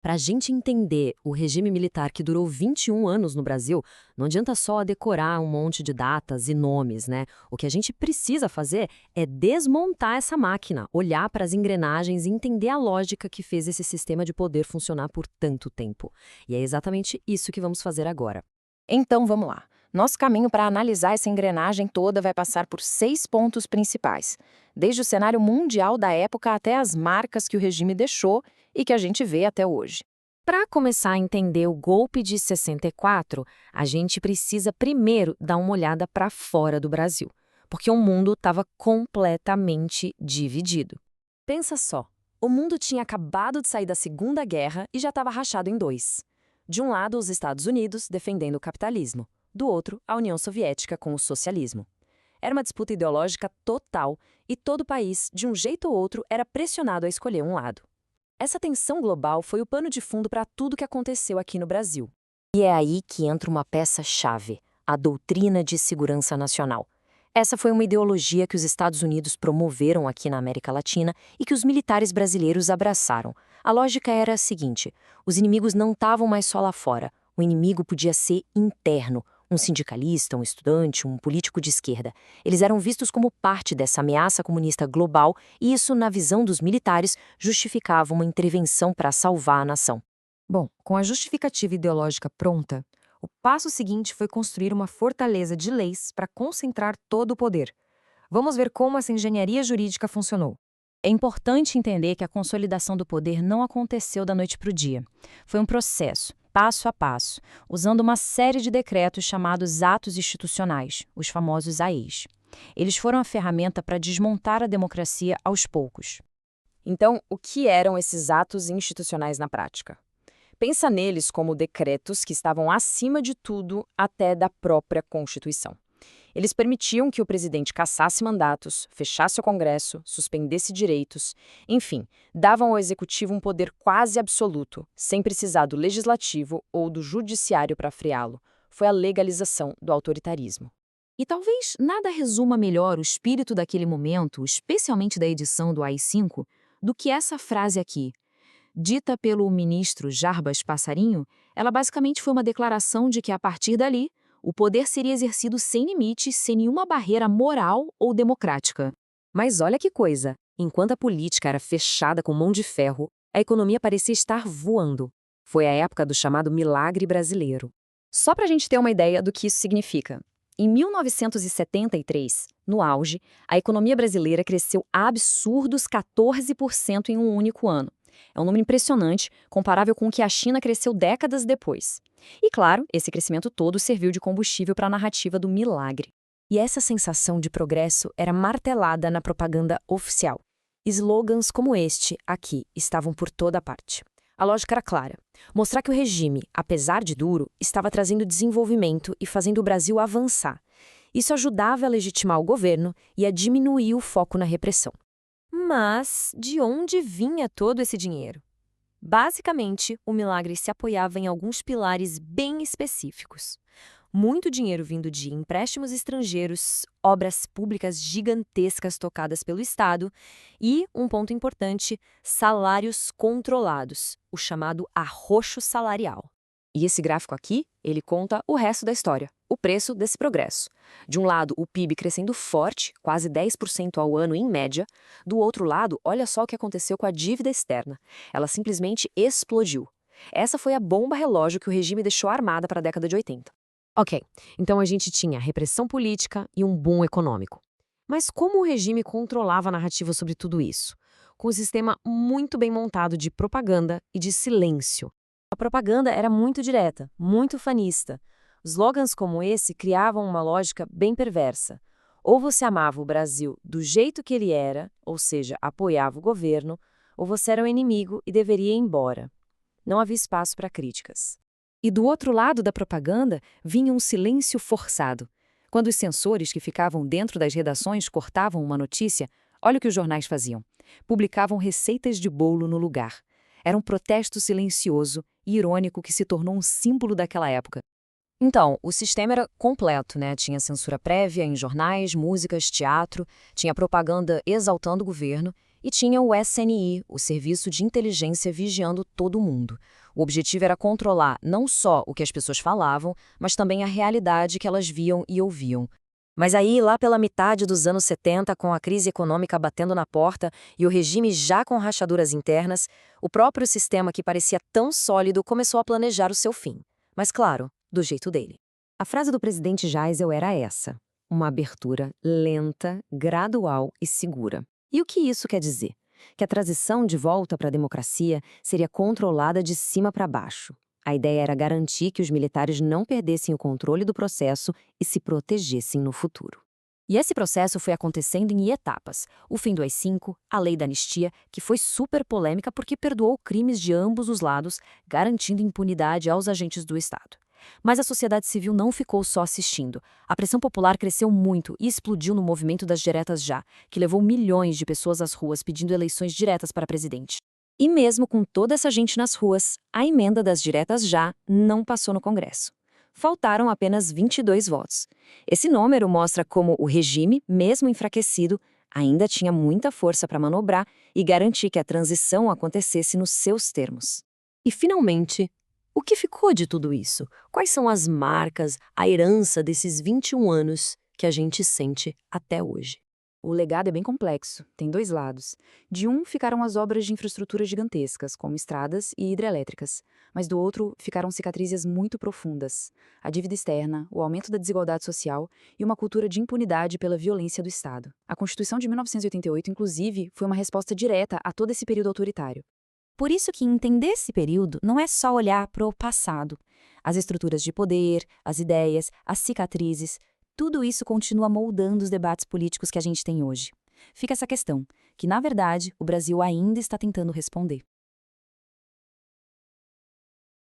Para a gente entender o regime militar que durou 21 anos no Brasil, não adianta só decorar um monte de datas e nomes, né? O que a gente precisa fazer é desmontar essa máquina, olhar para as engrenagens e entender a lógica que fez esse sistema de poder funcionar por tanto tempo. E é exatamente isso que vamos fazer agora. Então vamos lá. Nosso caminho para analisar essa engrenagem toda vai passar por 6 pontos principais, desde o cenário mundial da época até as marcas que o regime deixou e que a gente vê até hoje. Para começar a entender o golpe de 64, a gente precisa primeiro dar uma olhada para fora do Brasil, porque o mundo estava completamente dividido. Pensa só, o mundo tinha acabado de sair da Segunda Guerra e já estava rachado em dois. De um lado, os Estados Unidos defendendo o capitalismo, do outro, a União Soviética com o socialismo. Era uma disputa ideológica total e todo o país, de um jeito ou outro, era pressionado a escolher um lado. Essa tensão global foi o pano de fundo para tudo que aconteceu aqui no Brasil. E é aí que entra uma peça-chave, a doutrina de segurança nacional. Essa foi uma ideologia que os Estados Unidos promoveram aqui na América Latina e que os militares brasileiros abraçaram. A lógica era a seguinte: os inimigos não estavam mais só lá fora. O inimigo podia ser interno, um sindicalista, um estudante, um político de esquerda. Eles eram vistos como parte dessa ameaça comunista global e isso, na visão dos militares, justificava uma intervenção para salvar a nação. Bom, com a justificativa ideológica pronta, o passo seguinte foi construir uma fortaleza de leis para concentrar todo o poder. Vamos ver como essa engenharia jurídica funcionou. É importante entender que a consolidação do poder não aconteceu da noite para o dia. Foi um processo, passo a passo, usando uma série de decretos chamados atos institucionais, os famosos AIs. Eles foram a ferramenta para desmontar a democracia aos poucos. Então, o que eram esses atos institucionais na prática? Pensa neles como decretos que estavam acima de tudo até da própria Constituição. Eles permitiam que o presidente cassasse mandatos, fechasse o Congresso, suspendesse direitos, enfim, davam ao executivo um poder quase absoluto, sem precisar do legislativo ou do judiciário para freá-lo. Foi a legalização do autoritarismo. E talvez nada resuma melhor o espírito daquele momento, especialmente da edição do AI-5, do que essa frase aqui. Dita pelo ministro Jarbas Passarinho, ela basicamente foi uma declaração de que, a partir dali, o poder seria exercido sem limites, sem nenhuma barreira moral ou democrática. Mas olha que coisa! Enquanto a política era fechada com mão de ferro, a economia parecia estar voando. Foi a época do chamado milagre brasileiro. Só para a gente ter uma ideia do que isso significa. Em 1973, no auge, a economia brasileira cresceu absurdos 14% em um único ano. É um número impressionante, comparável com o que a China cresceu décadas depois. E claro, esse crescimento todo serviu de combustível para a narrativa do milagre. E essa sensação de progresso era martelada na propaganda oficial. Slogans como este, aqui, estavam por toda parte. A lógica era clara: mostrar que o regime, apesar de duro, estava trazendo desenvolvimento e fazendo o Brasil avançar. Isso ajudava a legitimar o governo e a diminuir o foco na repressão. Mas de onde vinha todo esse dinheiro? Basicamente, o milagre se apoiava em alguns pilares bem específicos. Muito dinheiro vindo de empréstimos estrangeiros, obras públicas gigantescas tocadas pelo Estado e, um ponto importante, salários controlados, o chamado arroxo salarial. E esse gráfico aqui, ele conta o resto da história, o preço desse progresso. De um lado, o PIB crescendo forte, quase 10% ao ano em média. Do outro lado, olha só o que aconteceu com a dívida externa. Ela simplesmente explodiu. Essa foi a bomba relógio que o regime deixou armada para a década de 80. Ok, então a gente tinha repressão política e um boom econômico. Mas como o regime controlava a narrativa sobre tudo isso? Com um sistema muito bem montado de propaganda e de silêncio. A propaganda era muito direta, muito fanista. Slogans como esse criavam uma lógica bem perversa. Ou você amava o Brasil do jeito que ele era, ou seja, apoiava o governo, ou você era o inimigo e deveria ir embora. Não havia espaço para críticas. E do outro lado da propaganda vinha um silêncio forçado. Quando os censores que ficavam dentro das redações cortavam uma notícia, olha o que os jornais faziam. Publicavam receitas de bolo no lugar. Era um protesto silencioso e irônico que se tornou um símbolo daquela época. Então, o sistema era completo, né? Tinha censura prévia em jornais, músicas, teatro, tinha propaganda exaltando o governo E tinha o SNI, o Serviço de Inteligência, vigiando todo mundo. O objetivo era controlar não só o que as pessoas falavam, mas também a realidade que elas viam e ouviam. Mas aí, lá pela metade dos anos 70, com a crise econômica batendo na porta e o regime já com rachaduras internas, o próprio sistema que parecia tão sólido começou a planejar o seu fim. Mas claro, do jeito dele. A frase do presidente Geisel era essa: uma abertura lenta, gradual e segura. E o que isso quer dizer? Que a transição de volta para a democracia seria controlada de cima para baixo. A ideia era garantir que os militares não perdessem o controle do processo e se protegessem no futuro. E esse processo foi acontecendo em etapas. O fim do AI-5, a lei da anistia, que foi super polêmica porque perdoou crimes de ambos os lados, garantindo impunidade aos agentes do Estado. Mas a sociedade civil não ficou só assistindo. A pressão popular cresceu muito e explodiu no movimento das diretas já, que levou milhões de pessoas às ruas pedindo eleições diretas para presidente. E mesmo com toda essa gente nas ruas, a emenda das diretas já não passou no Congresso. Faltaram apenas 22 votos. Esse número mostra como o regime, mesmo enfraquecido, ainda tinha muita força para manobrar e garantir que a transição acontecesse nos seus termos. E, finalmente, o que ficou de tudo isso? Quais são as marcas, a herança desses 21 anos que a gente sente até hoje? O legado é bem complexo, tem dois lados. De um ficaram as obras de infraestrutura gigantescas, como estradas e hidrelétricas, mas do outro ficaram cicatrizes muito profundas. A dívida externa, o aumento da desigualdade social e uma cultura de impunidade pela violência do Estado. A Constituição de 1988, inclusive, foi uma resposta direta a todo esse período autoritário. Por isso que entender esse período não é só olhar para o passado. As estruturas de poder, as ideias, as cicatrizes, tudo isso continua moldando os debates políticos que a gente tem hoje. Fica essa questão, que na verdade o Brasil ainda está tentando responder.